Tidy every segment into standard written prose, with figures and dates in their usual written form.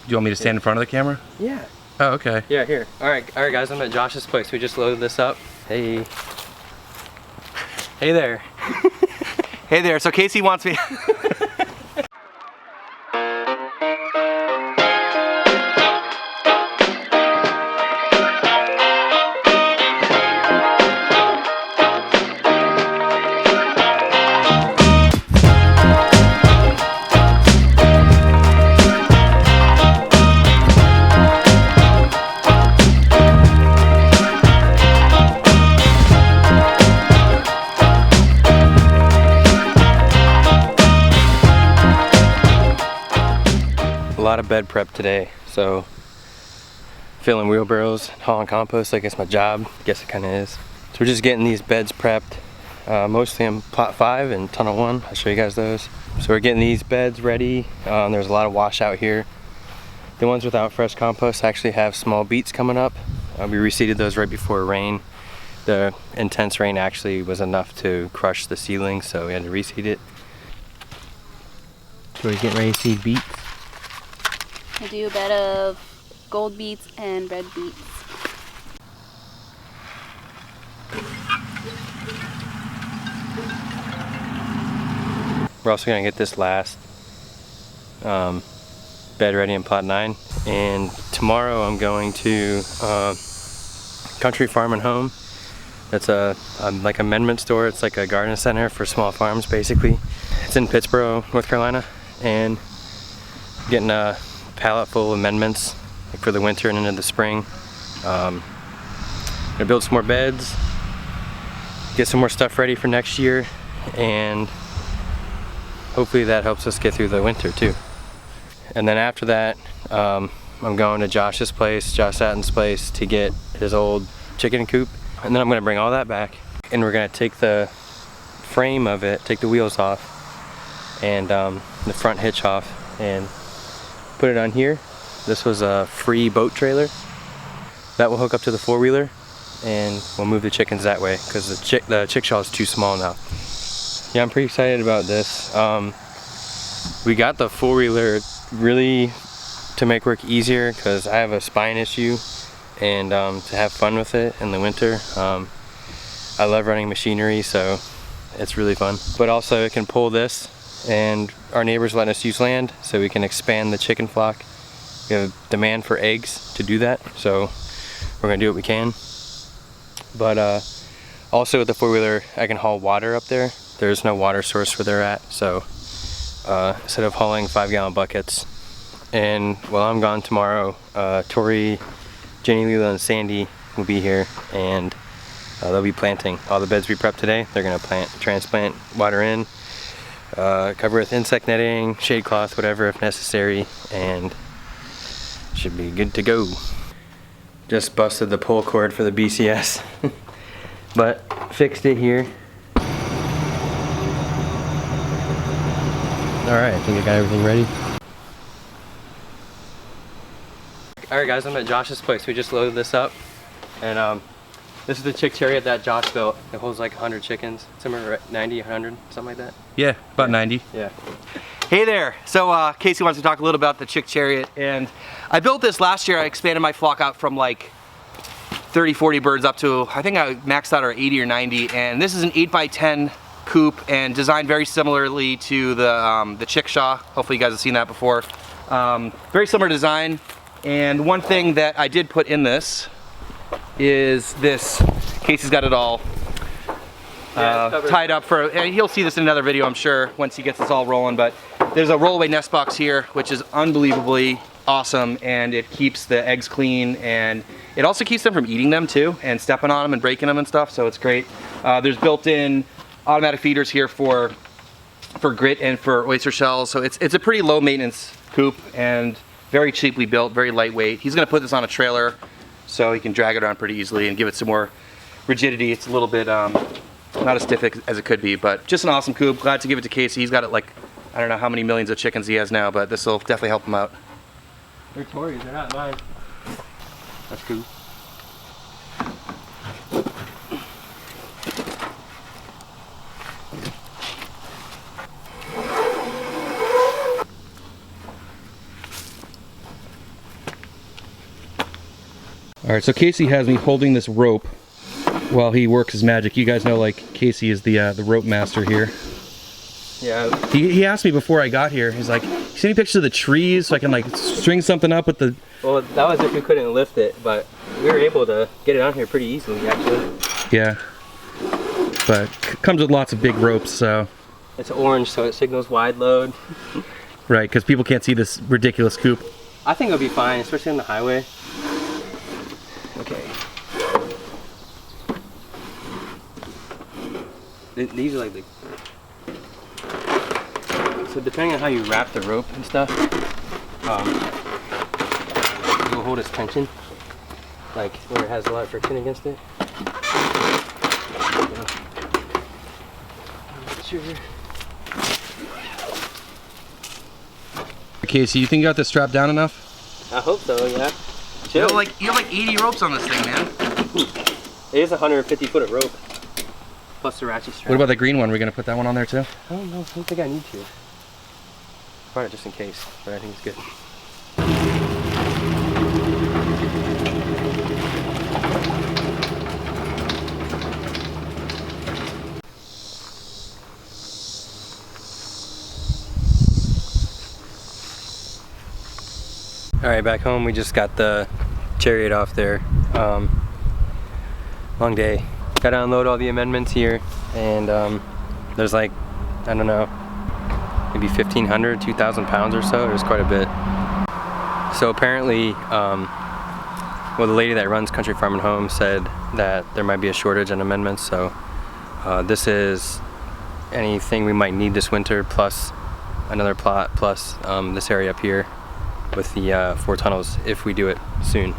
you want me to stand in front of the camera? Yeah. Oh, okay. Yeah, here. All right, guys, I'm at Josh's place. We just loaded this up. Hey. Hey there. Hey there, so Casey wants me... A lot of bed prep today, so filling wheelbarrows, hauling compost, I guess my job, I guess it kind of is. So we're just getting these beds prepped, mostly in plot 5 and tunnel 1. I'll show you guys those. So we're getting these beds ready. There's a lot of washout here. The ones without fresh compost actually have small beets coming up. We reseeded those right before rain. The intense rain actually was enough to crush the ceiling, so we had to reseed it. So we're getting ready to seed beets. I do a bed of gold beets and red beets. We're also gonna get this last bed ready in plot 9, and tomorrow I'm going to Country Farm and Home. That's a like amendment store. It's like a garden center for small farms, basically. It's in Pittsboro, North Carolina, and getting a pallet full of amendments like for the winter and into the spring. Gonna build some more beds, get some more stuff ready for next year, and hopefully that helps us get through the winter too. And then after that, I'm going to Josh's place, Josh Satton's place, to get his old chicken coop. And then I'm gonna bring all that back, and we're gonna take the frame of it, take the wheels off, and the front hitch off, and put it on here. This was a free boat trailer that will hook up to the 4-wheeler, and we'll move the chickens that way because the chickshaw is too small now. Yeah, I'm pretty excited about this. We got the 4-wheeler really to make work easier because I have a spine issue, and to have fun with it in the winter. I love running machinery, so it's really fun. But also it can pull this, and our neighbors letting us use land so we can expand the chicken flock. We have a demand for eggs to do that, so we're gonna do what we can. But also with the 4-wheeler, I can haul water up there. There's no water source where they're at, so instead of hauling 5-gallon buckets. And while I'm gone tomorrow, Tori, Jenny, Lila, and Sandy will be here, and they'll be planting all the beds we prepped today. They're gonna transplant, water in, cover with insect netting, shade cloth, whatever if necessary, and should be good to go. Just busted the pull cord for the BCS, but fixed it here. Alright, I think I got everything ready. Alright guys, I'm at Josh's place. We just loaded this up, and this is the chick chariot that Josh built. It holds like 100 chickens, somewhere 90, 100, something like that. Yeah, about 90. Yeah. Hey there, so Casey wants to talk a little about the chick chariot, and I built this last year. I expanded my flock out from like 30, 40 birds up to, I think I maxed out our 80 or 90, and this is an 8x10 coop and designed very similarly to the chickshaw. Hopefully you guys have seen that before. Very similar design. And one thing that I did put in this is this. Casey's got it all tied up for, and he'll see this in another video, I'm sure, once he gets this all rolling. But there's a rollaway nest box here, which is unbelievably awesome, and it keeps the eggs clean, and it also keeps them from eating them too, and stepping on them and breaking them and stuff. So it's great. There's built-in automatic feeders here for grit and for oyster shells. So it's a pretty low maintenance coop and very cheaply built, very lightweight. He's gonna put this on a trailer so he can drag it around pretty easily and give it some more rigidity. It's a little bit not as stiff as it could be, but just an awesome coop. Glad to give it to Casey. He's got it like, I don't know how many millions of chickens he has now, but this will definitely help him out. They're Tori's, they're not mine. That's cool. All right, so Casey has me holding this rope while he works his magic. You guys know, like, Casey is the rope master here. Yeah. He asked me before I got here, he's like, "You see any pictures of the trees so I can like string something up with the..." Well, that was if we couldn't lift it, but we were able to get it on here pretty easily, actually. Yeah. But comes with lots of big ropes, so... It's orange, so it signals wide load. Right, because people can't see this ridiculous coop. I think it'll be fine, especially on the highway. Okay. These are like the... So depending on how you wrap the rope and stuff, it will hold its tension, like where it has a lot of friction against it. Sure. Casey, you think you got this strapped down enough? I hope so, yeah. You have like 80 ropes on this thing, man. It is 150 foot of rope, plus the ratchet strap. What about the green one? Are we gonna put that one on there too? I don't know, I don't think I need to. Brought it just in case, but I think it's good. Alright, back home we just got the chariot off there. Long day. Gotta unload all the amendments here, and there's like, I don't know, maybe 1,500, 2,000 pounds or so. It was quite a bit. So apparently, well, the lady that runs Country Farm and Home said that there might be a shortage in amendments, so this is anything we might need this winter, plus another plot, plus this area up here with the 4 tunnels if we do it soon.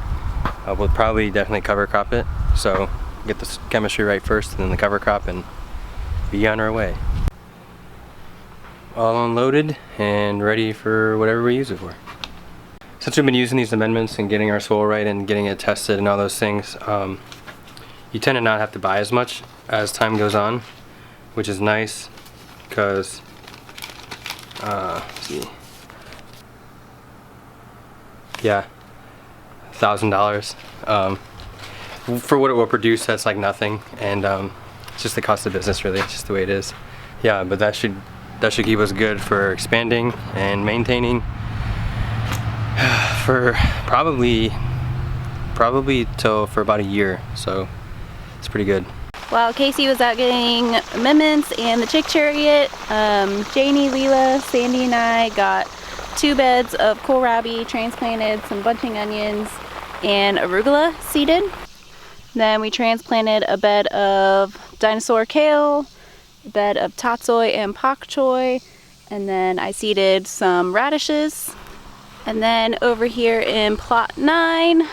We'll probably definitely cover crop it, so get the chemistry right first and then the cover crop and be on our way. All unloaded and ready for whatever we use it for. Since we've been using these amendments and getting our soil right and getting it tested and all those things, you tend to not have to buy as much as time goes on, which is nice because, let's see, yeah, $1,000 for what it will produce. That's like nothing, and it's just the cost of business, really. It's just the way it is. Yeah, but that should keep us good for expanding and maintaining for probably for about a year, so it's pretty good. While Casey was out getting amendments and the chick chariot, Janie, Leela, Sandy, and I got 2 beds of kohlrabi transplanted, some bunching onions, and arugula seeded. Then we transplanted a bed of dinosaur kale, a bed of tatsoi and pak choi, and then I seeded some radishes. And then over here in plot 9,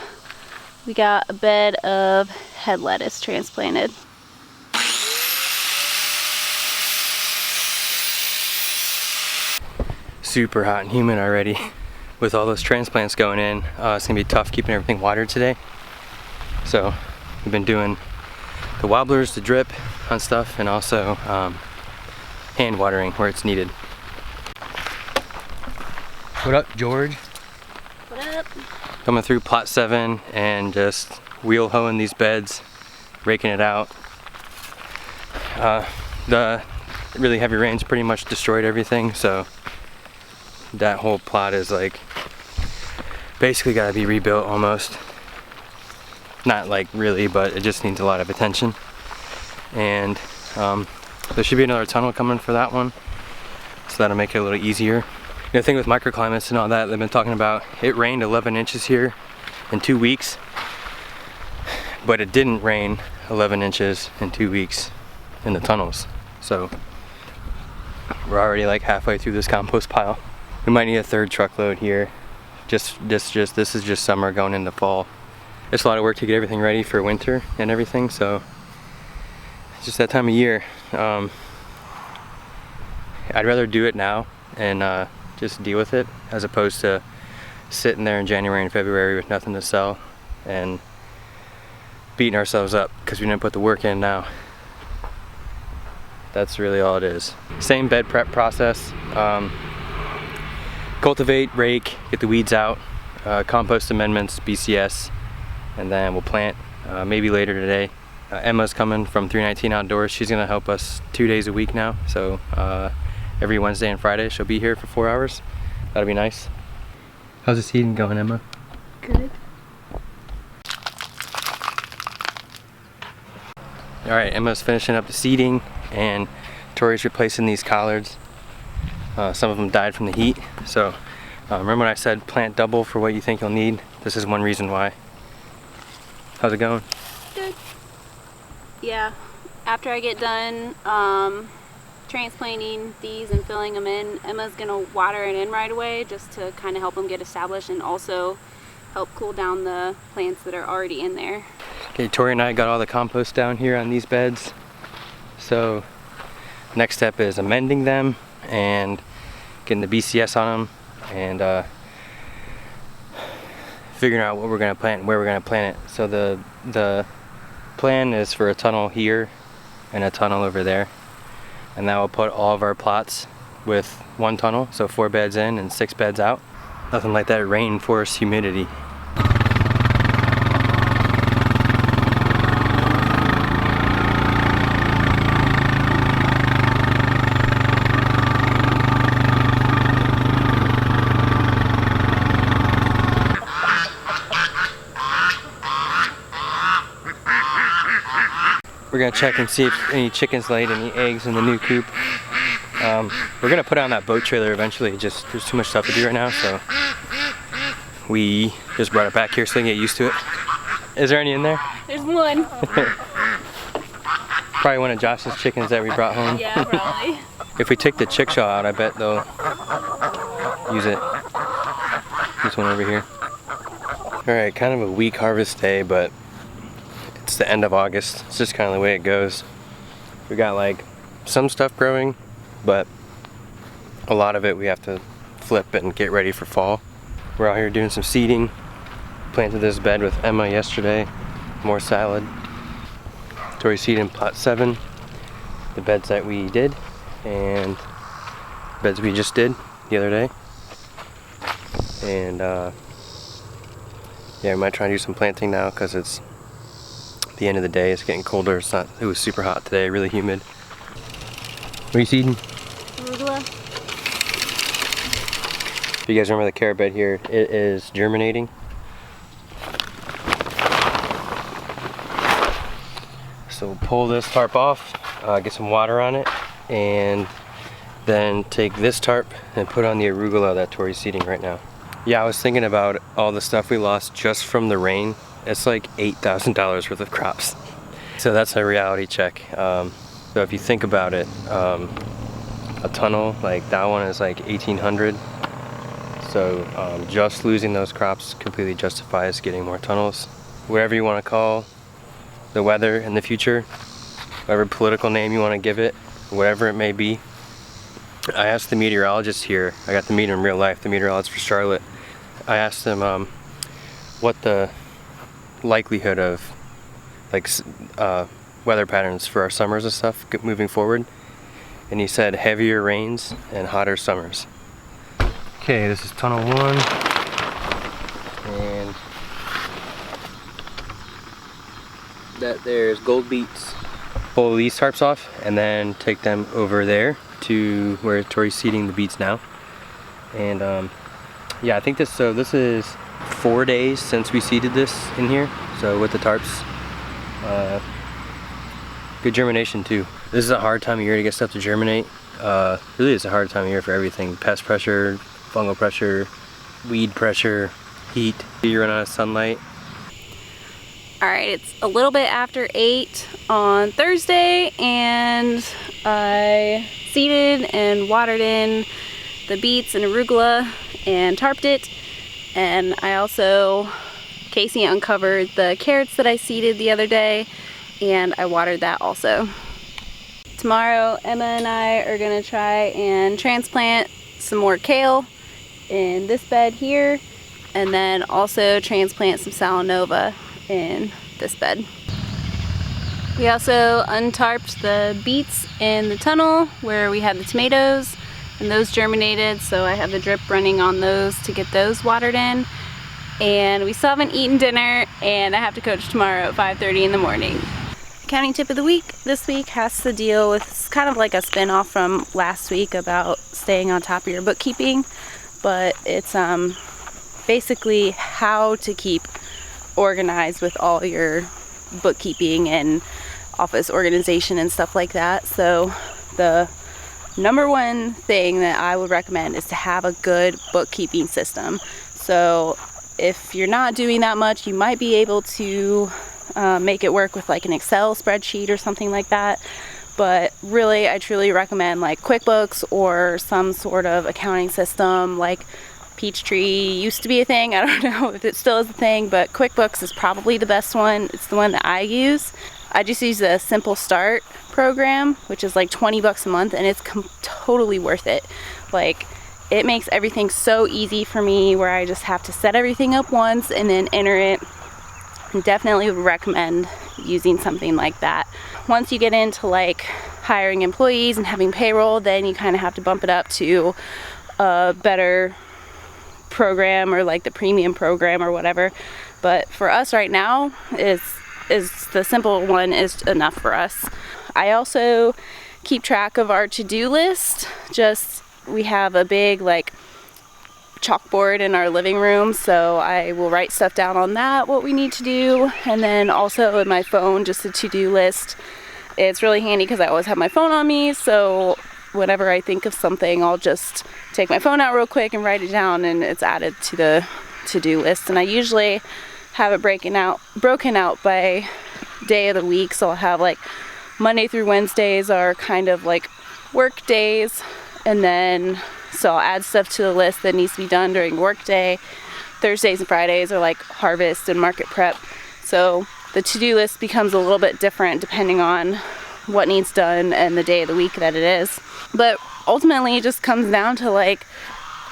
we got a bed of head lettuce transplanted. Super hot and humid already with all those transplants going in. It's gonna be tough keeping everything watered today. So we've been doing the wobblers, the drip on stuff, and also hand watering where it's needed. What up, George? What up? Coming through plot 7 and just wheel hoeing these beds, raking it out. The really heavy rains pretty much destroyed everything, so that whole plot is like basically got to be rebuilt almost. Not like really, but it just needs a lot of attention. And there should be another tunnel coming for that one, so that'll make it a little easier. The thing with microclimates and all that they've been talking about, it rained 11 inches here in 2 weeks, but it didn't rain 11 inches in 2 weeks in the tunnels. So we're already like halfway through this compost pile. We might need a 3rd truckload here. This is just summer going into fall. It's a lot of work to get everything ready for winter and everything, so it's just that time of year. I'd rather do it now and just deal with it as opposed to sitting there in January and February with nothing to sell and beating ourselves up because we didn't put the work in now. That's really all it is. Same bed prep process. Cultivate, rake, get the weeds out, compost amendments, BCS, and then we'll plant maybe later today. Emma's coming from 319 Outdoors. She's gonna help us 2 days a week now, so every Wednesday and Friday she'll be here for 4 hours. That'll be nice. How's the seeding going, Emma? Good. Alright, Emma's finishing up the seeding and Tori's replacing these collards. Some of them died from the heat, so remember when I said plant double for what you think you'll need? This is one reason why. How's it going? Good. Yeah, after I get done transplanting these and filling them in, Emma's gonna water it in right away just to kind of help them get established and also help cool down the plants that are already in there. Okay, Tori and I got all the compost down here on these beds. So next step is amending them and getting the BCS on them and figuring out what we're gonna plant and where we're gonna plant it. So the plan is for a tunnel here and a tunnel over there, and that will put all of our plots with one tunnel, so 4 beds in and 6 beds out. Nothing like that rainforest humidity. We're gonna check and see if any chickens laid any eggs in the new coop. We're gonna put it on that boat trailer eventually, just there's too much stuff to do right now, so we just brought it back here so they can get used to it. Is there any in there? There's one. Probably one of Josh's chickens that we brought home. Yeah, probably. If we take the chickshaw out, I bet they'll use it. This one over here. Alright, kind of a weak harvest day, but it's the end of August. It's just kind of the way it goes. We got like some stuff growing, but a lot of it we have to flip and get ready for fall. We're out here doing some seeding. Planted this bed with Emma yesterday. More salad. Tori seeding plot 7. The beds that we did and beds we just did the other day. And yeah, we might try and do some planting now because it's the end of the day. It's getting colder. It was super hot today, really humid. What are you seeding? Arugula. If you guys remember the carrot bed here, it is germinating. So pull this tarp off, get some water on it, and then take this tarp and put on the arugula that Tori's seeding right now. Yeah, I was thinking about all the stuff we lost just from the rain. It's like $8,000 worth of crops. So that's a reality check. So if you think about it, a tunnel like that one is like $1,800. So just losing those crops completely justifies getting more tunnels. Whatever you want to call the weather in the future, whatever political name you want to give it, whatever it may be. I asked the meteorologist here, I got to meet him in real life, the meteorologist for Charlotte. I asked him what the likelihood of like weather patterns for our summers and stuff moving forward, and he said heavier rains and hotter summers. Okay, this is tunnel 1, and that there's gold beets. Pull these tarps off and then take them over there to where Tori's seeding the beets now. And yeah, I think this is 4 days since we seeded this in here, so with the tarps. Good germination too. This is a hard time of year to get stuff to germinate. Really it's a hard time of year for everything. Pest pressure, fungal pressure, weed pressure, heat. You run out of sunlight. Alright, it's a little bit after 8 on Thursday, and I seeded and watered in the beets and arugula and tarped it. And I also, Casey uncovered the carrots that I seeded the other day, and I watered that also. Tomorrow, Emma and I are going to try and transplant some more kale in this bed here, and then also transplant some salanova in this bed. We also untarped the beets in the tunnel where we had the tomatoes, and those germinated, so I have the drip running on those to get those watered in. and we still haven't eaten dinner, and I have to coach tomorrow at 5:30 in the morning. Accounting tip of the week this week has to deal with, it's kind of like a spin-off from last week about staying on top of your bookkeeping, but it's basically how to keep organized with all your bookkeeping and office organization and stuff like that. So the number one thing that I would recommend is to have a good bookkeeping system. So if you're not doing that much, you might be able to make it work with like an Excel spreadsheet or something like that. But really, I truly recommend like QuickBooks or some sort of accounting system. Like Peachtree used to be a thing. I don't know if it still is a thing, but QuickBooks is probably the best one. It's the one that I use. I just use the Simple Start program, which is like 20 bucks a month, and it's totally worth it. Like, it makes everything so easy for me where I just have to set everything up once and then enter it. Definitely would recommend using something like that. Once you get into like hiring employees and having payroll, then you kind of have to bump it up to a better program or like the premium program or whatever. But for us right now, is the simple one is enough for us. I also keep track of our to-do list. We have a big like chalkboard in our living room, so I will write stuff down on that, what we need to do, and then also in my phone, just a to-do list. It's really handy because I always have my phone on me, so whenever I think of something, I'll just take my phone out real quick and write it down, and it's added to the to-do list. And I usually have it broken out by day of the week, so I'll have like Monday through Wednesdays are kind of like work days, and then so I'll add stuff to the list that needs to be done during work day. Thursdays and Fridays are like harvest and market prep, so the to-do list becomes a little bit different depending on what needs done and the day of the week that it is. But ultimately it just comes down to like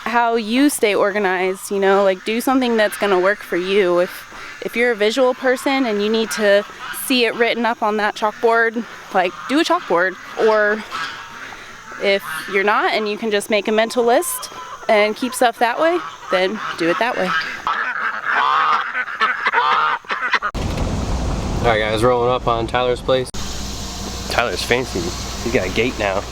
how you stay organized, you know, like do something that's going to work for you. If you're a visual person and you need to see it written up on that chalkboard, like do a chalkboard. Or if you're not and you can just make a mental list and keep stuff that way, then do it that way. Alright guys, rolling up on Tyler's place. Tyler's fancy. He's got a gate now.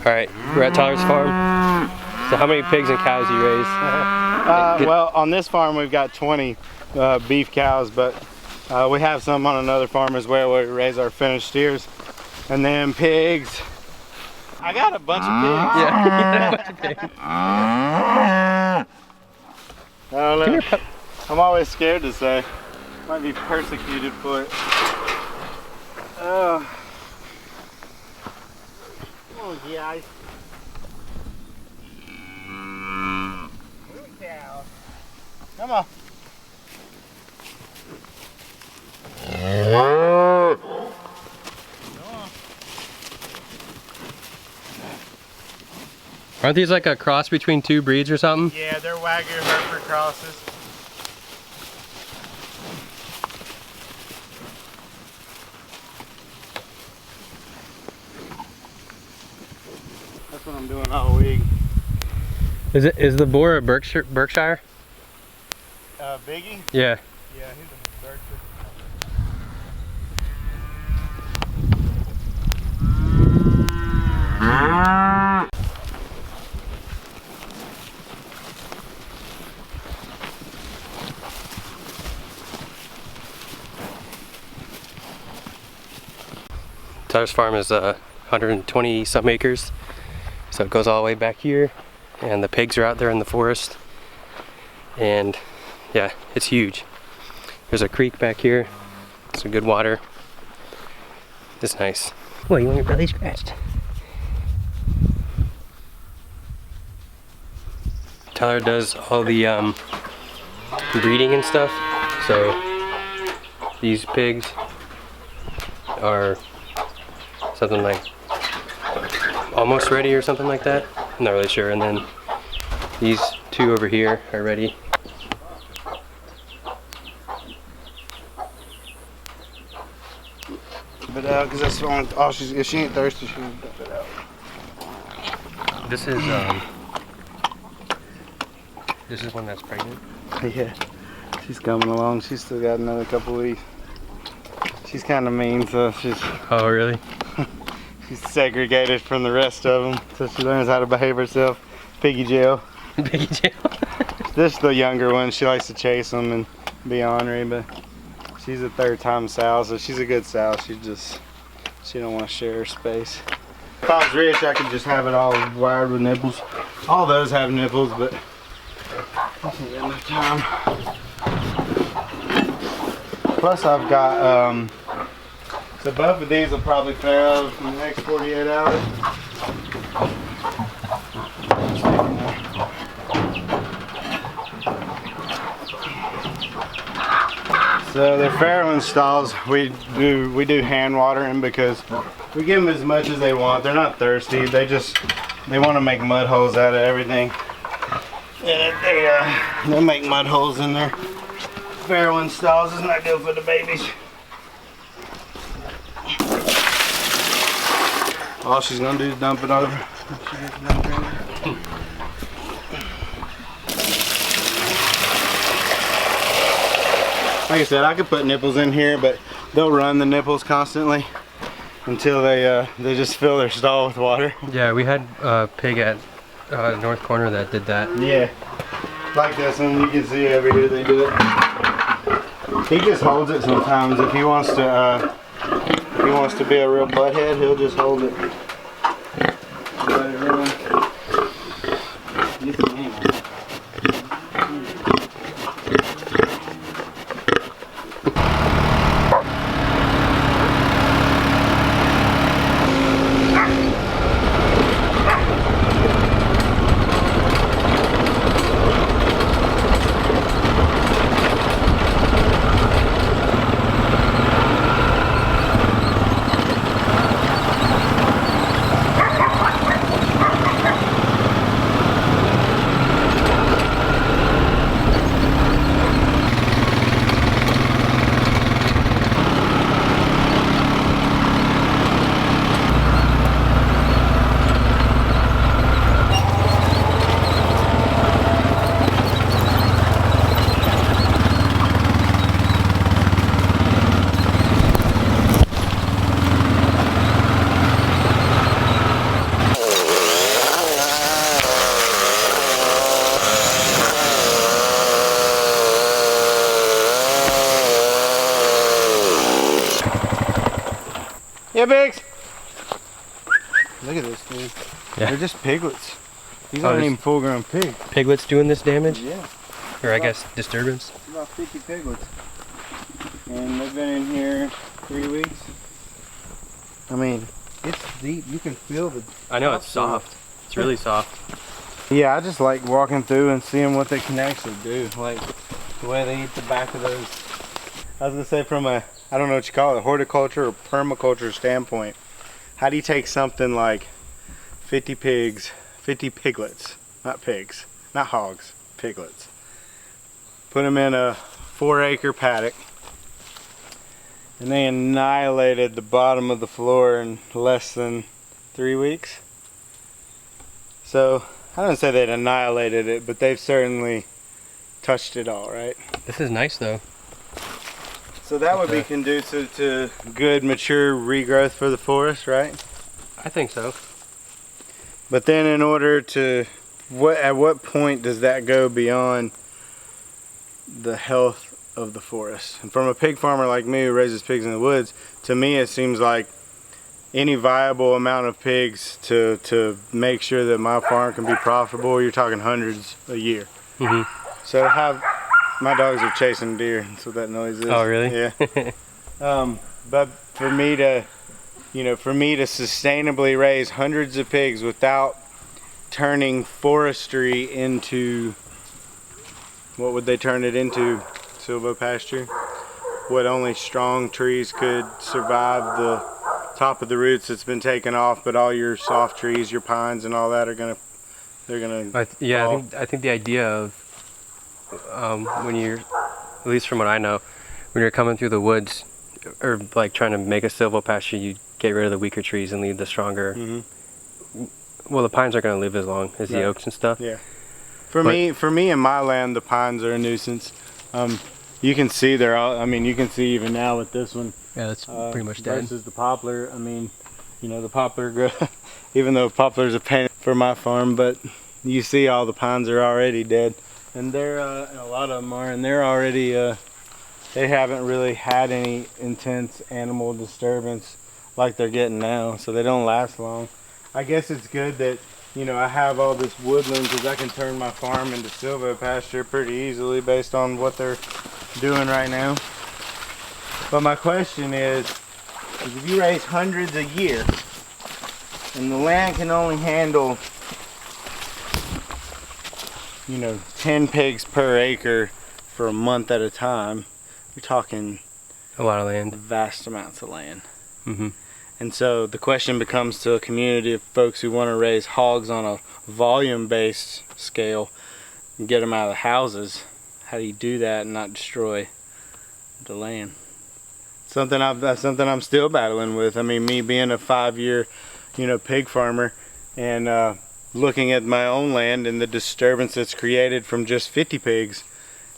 Alright, we're at Tyler's farm. So how many pigs and cows do you raise? Well, on this farm we've got 20 beef cows, but we have some on another farm as well where we raise our finished steers. And then pigs. I got a bunch of pigs. Yeah, you got a bunch of pigs. I don't know. I'm always scared to say. Might be persecuted for it. Oh, guys. Come on. Aren't these like a cross between two breeds or something? Yeah, they're Wagyu Hereford crosses. That's what I'm doing all week. Is the boar a Berkshire? Biggie? Yeah. Yeah, he's a Berkshire. Tyler's farm is 120 some acres, so it goes all the way back here, and the pigs are out there in the forest, and yeah, it's huge. There's a creek back here. Some good water. It's nice. Well, you want your belly scratched? Tyler does all the breeding and stuff, so these pigs are something like almost ready or something like that. I'm not really sure. And then these two over here are ready. But because that's all she's. If she ain't thirsty, she can dump it out. This is one that's pregnant. Yeah, she's coming along. She's still got another couple weeks. She's kind of mean, so Oh, really? she's segregated from the rest of them, so she learns how to behave herself. Piggy jail. Piggy jail. This is the younger one. She likes to chase them and be ornery, but she's a third-time sow, so she's a good sow. She don't want to share her space. If I was rich, I could just have it all wired with nipples. All those have nipples, but I don't get enough time. Plus, I've got so both of these will probably fail in the next 48 hours. So the farrowing stalls, we do hand watering because we give them as much as they want. They're not thirsty. They want to make mud holes out of everything. And they'll make mud holes in their farrowing stalls. It's not good for the babies. All she's gonna do is dump it over. When she gets done drinking. Like I said, I could put nipples in here, but they'll run the nipples constantly until they just fill their stall with water. Yeah, we had a pig at North Corner that did that. Yeah, like this one, you can see over here they do it. He just holds it sometimes. If he wants to be a real butthead, he'll just hold it. Let it run. You can hang on. Yeah, Biggs. Look at this thing. Yeah. They're just piglets. These Oh, aren't there's- even full-grown pigs. Piglets doing this damage? Yeah. Or I guess disturbance? About 50 piglets. And they've been in here 3 weeks. I mean, it's deep. You can feel the... I know, it's soft. It's really soft. Yeah, I just like walking through and seeing what they can actually do. Like the way they eat the back of those. I was gonna say from a, I don't know what you call it, horticulture or permaculture standpoint, how do you take something like 50 pigs, 50 piglets, not pigs, not hogs, piglets, put them in a 4-acre paddock, and they annihilated the bottom of the floor in less than 3 weeks? So, I don't say they'd annihilated it, but they've certainly touched it all, right? This is nice though. So that would be conducive to good, mature regrowth for the forest, right? I think so. But then in order to, at what point does that go beyond the health of the forest? And from a pig farmer like me who raises pigs in the woods, to me it seems like any viable amount of pigs to make sure that my farm can be profitable, you're talking hundreds a year. Mm-hmm. So to have, my dogs are chasing deer. That's what that noise is. Oh, really? Yeah. But for me to, for me to sustainably raise hundreds of pigs without turning forestry into, what would they turn it into? Silvopasture? What only strong trees could survive the top of the roots that's been taken off, but all your soft trees, your pines and all that are gonna, Yeah, I think the idea of when you're, at least from what I know, when you're coming through the woods or like trying to make a silvopasture, you get rid of the weaker trees and leave the stronger. Well, the pines aren't going to live as long as the oaks and stuff. Yeah. For me in my land, the pines are a nuisance. You can see they're all, I mean, you can see even now with this one. Yeah, that's pretty much dead. Versus the poplar. I mean, the poplar, even though poplar's a pain for my farm, but you see all the pines are already dead. And they're, a lot of them are, and they're already, they haven't really had any intense animal disturbance like they're getting now, so they don't last long. I guess it's good that, I have all this woodland because I can turn my farm into silvopasture pretty easily based on what they're doing right now. But my question is if you raise hundreds a year and the land can only handle 10 pigs per acre for a month at a time, you're talking a lot of land, vast amounts of land. And so the question becomes to a community of folks who want to raise hogs on a volume-based scale and get them out of the houses. How do you do that and not destroy the land? That's something I'm still battling with. I mean, me being a 5-year, pig farmer and looking at my own land and the disturbance that's created from just 50 pigs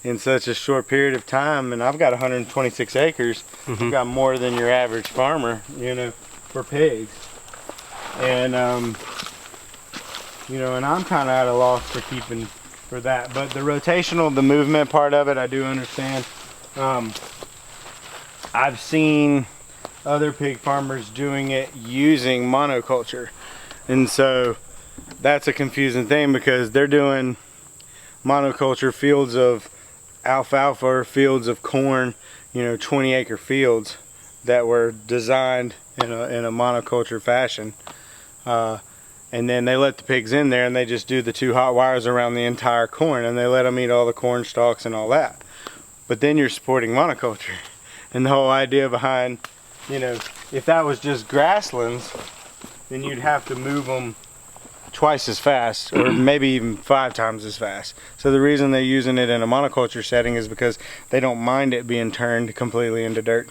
in such a short period of time, and I've got 126 acres. I've got more than your average farmer, for pigs. And and I'm kind of at a loss for that. But the the movement part of it, I do understand. I've seen other pig farmers doing it using monoculture, and so that's a confusing thing because they're doing monoculture fields of alfalfa or fields of corn, 20-acre fields that were designed in a monoculture fashion, and then they let the pigs in there and they just do the 2 hot wires around the entire corn and they let them eat all the corn stalks and all that. But then you're supporting monoculture, and the whole idea behind, if that was just grasslands, then you'd have to move them twice as fast or maybe even 5 times as fast. So the reason they're using it in a monoculture setting is because they don't mind it being turned completely into dirt.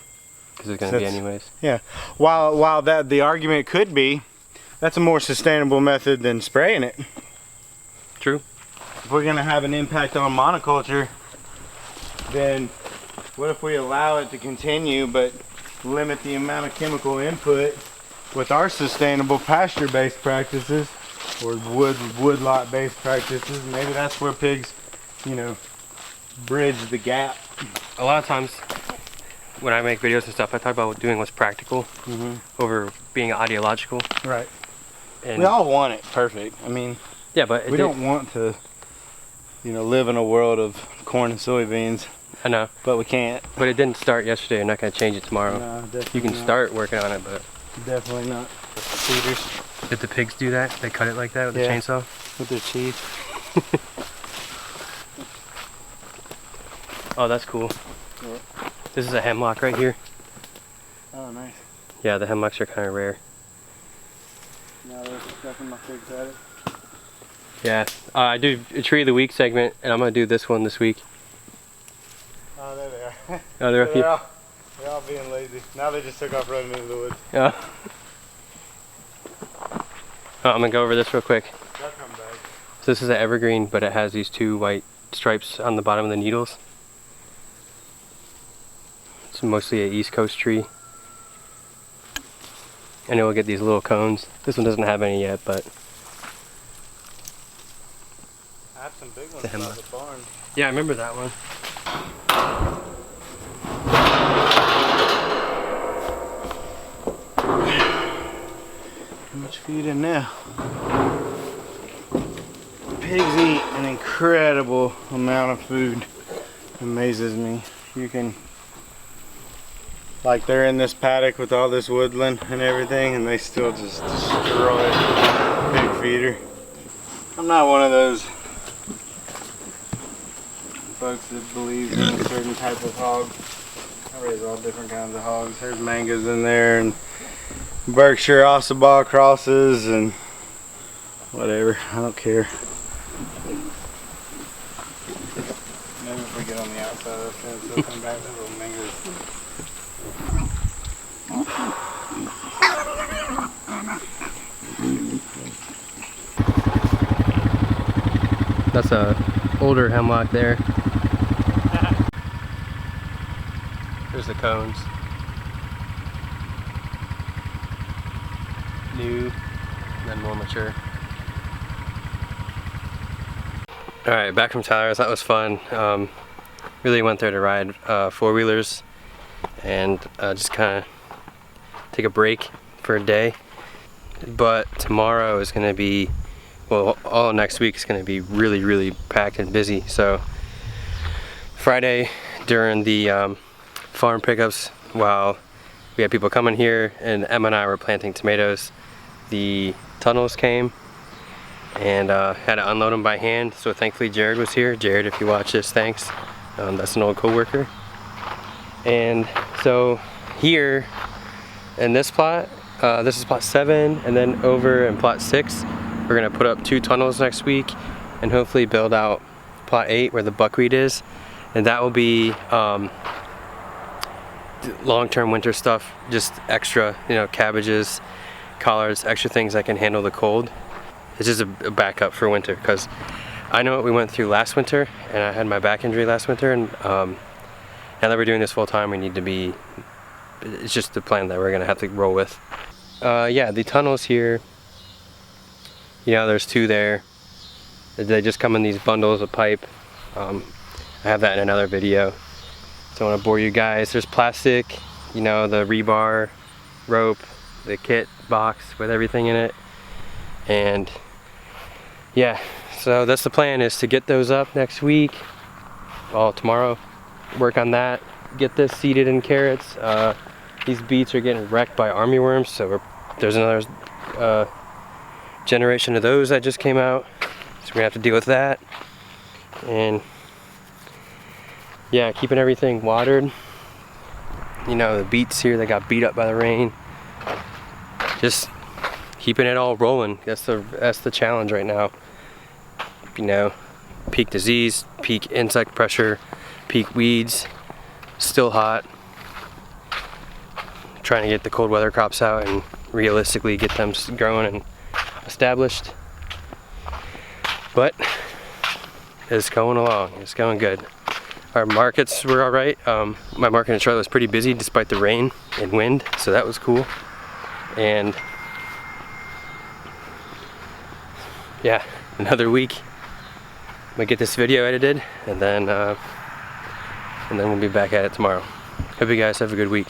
Because it's going to be anyways. Yeah. While that the argument could be that's a more sustainable method than spraying it. True. If we're going to have an impact on monoculture, then what if we allow it to continue but limit the amount of chemical input with our sustainable pasture-based practices or woodlot-based practices? Maybe that's where pigs, bridge the gap. A lot of times when I make videos and stuff, I talk about doing what's practical over being ideological. Right. And we all want it perfect. I mean, yeah, but we don't want to, live in a world of corn and soybeans. I know. But we can't. But it didn't start yesterday. You're not going to change it tomorrow. No, definitely you can not. start working on it, but Definitely not. Feeders. Did the pigs do that? They cut it like that with the chainsaw? With their teeth. Oh, that's cool. Yeah. This is a hemlock right here. Oh, nice. Yeah, the hemlocks are kind of rare. Now there's stuff in my pigs at it. Yeah, I do a tree of the week segment, and I'm going to do this one this week. Oh, there they are. Oh, they're all being lazy. Now they just took off running into the woods. Yeah. Oh, I'm going to go over this real quick. They'll come back. So this is an evergreen, but it has these 2 white stripes on the bottom of the needles. It's mostly an East Coast tree. And it will get these little cones. This one doesn't have any yet, but I have some big ones by the barn. yeah, I remember that one. How much feed in now? Pigs eat an incredible amount of food. Amazes me. You can, like, they're in this paddock with all this woodland and everything, and they still just destroy pig feeder. I'm not one of those folks that believes in a certain type of hog. I raise all different kinds of hogs. There's mangas in there and Berkshire Ossabaw crosses and whatever. I don't care. Maybe if we get on the outside of the fence, they'll come back. Those little mangas. That's a older hemlock there. There's the cones. New, and then more mature. Alright, back from Tyler's. That was fun. Really went there to ride four-wheelers and just kind of take a break for a day. But tomorrow is going to be, well, all next week is going to be really, really packed and busy. So Friday during the farm pickups, while we had people coming here and Emma and I were planting tomatoes, the tunnels came and had to unload them by hand. So thankfully Jared was here. Jared, if you watch this, thanks. That's an old co-worker. And so here in this plot, this is plot 7, and then over in plot 6 we're gonna put up 2 tunnels next week and hopefully build out plot 8 where the buckwheat is, and that will be long-term winter stuff, just extra, you know, cabbages, collards, extra things that can handle the cold. It's just a backup for winter, because I know what we went through last winter, and I had my back injury last winter, and now that we're doing this full time, we need to be, it's just the plan that we're gonna have to roll with. Yeah, the tunnels here, you know, there's 2 there. They just come in these bundles of pipe. I have that in another video. Don't want to bore you guys. There's plastic, you know, the rebar, rope, the kit box with everything in it. And yeah, so that's the plan, is to get those up next week. Well, tomorrow, work on that. Get this seeded in carrots. These beets are getting wrecked by armyworms, so there's another generation of those that just came out. So we're gonna have to deal with that. And yeah, keeping everything watered. You know, the beets here, they got beat up by the rain. Just keeping it all rolling. That's the challenge right now. You know, peak disease, peak insect pressure, peak weeds, still hot. Trying to get the cold weather crops out and realistically get them growing and established. But it's going along. It's going good. Our markets were all right. My market in Charlotte was pretty busy despite the rain and wind, so that was cool. And yeah, another week. I'm gonna get this video edited, and then we'll be back at it tomorrow. Hope you guys have a good week.